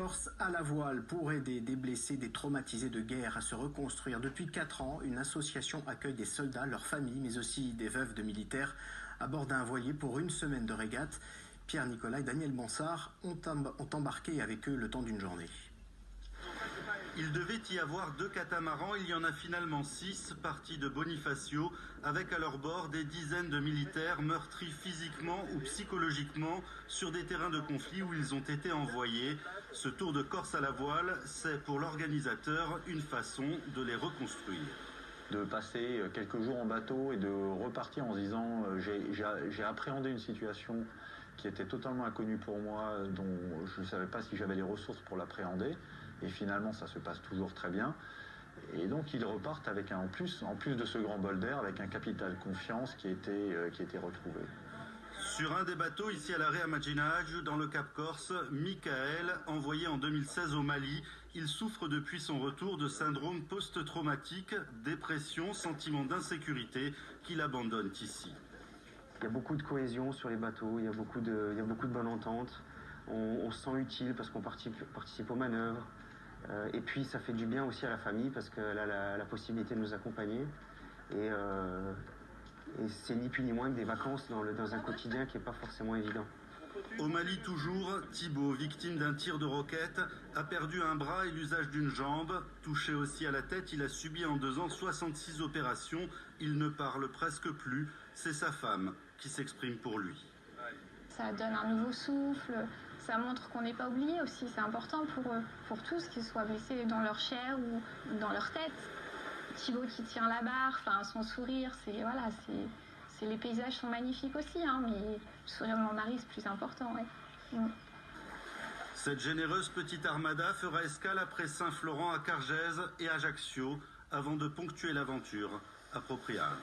Corse à la voile pour aider des blessés, des traumatisés de guerre à se reconstruire. Depuis 4 ans, une association accueille des soldats, leurs familles, mais aussi des veuves de militaires à bord d'un voilier pour une semaine de régate. Pierre Nicolas et Daniel Bansard ont embarqué avec eux le temps d'une journée. Il devait y avoir 2 catamarans, il y en a finalement 6 partis de Bonifacio avec à leur bord des dizaines de militaires meurtris physiquement ou psychologiquement sur des terrains de conflit où ils ont été envoyés. Ce tour de Corse à la voile, c'est pour l'organisateur une façon de les reconstruire. De passer quelques jours en bateau et de repartir en se disant j'ai appréhendé une situation qui était totalement inconnue pour moi, dont je ne savais pas si j'avais les ressources pour l'appréhender. Et finalement, ça se passe toujours très bien. Et donc, ils repartent avec en plus de ce grand bol d'air, avec un capital confiance qui était retrouvé. Sur un des bateaux, ici à l'arrêt à Maginage, dans le Cap Corse, Michael, envoyé en 2016 au Mali, il souffre depuis son retour de syndrome post-traumatique, dépression, sentiment d'insécurité qu'il abandonne ici. Il y a beaucoup de cohésion sur les bateaux, il y a beaucoup de bonne entente. On se sent utile parce qu'on participe aux manœuvres. Et puis ça fait du bien aussi à la famille parce qu'elle a la possibilité de nous accompagner. Et c'est ni plus ni moins que des vacances dans un quotidien qui n'est pas forcément évident. Au Mali toujours, Thibaut, victime d'un tir de roquette, a perdu un bras et l'usage d'une jambe. Touché aussi à la tête, il a subi en 2 ans 66 opérations. Il ne parle presque plus. C'est sa femme qui s'exprime pour lui. Ça donne un nouveau souffle, ça montre qu'on n'est pas oublié aussi. C'est important pour eux, pour tous, qu'ils soient blessés dans leur chair ou dans leur tête. Thibaut qui tient la barre, son sourire, les paysages sont magnifiques aussi, hein, mais le sourire de mon mari, c'est plus important. Ouais. Cette généreuse petite armada fera escale après Saint-Florent à Cargèse et Ajaccio avant de ponctuer l'aventure à Propriano.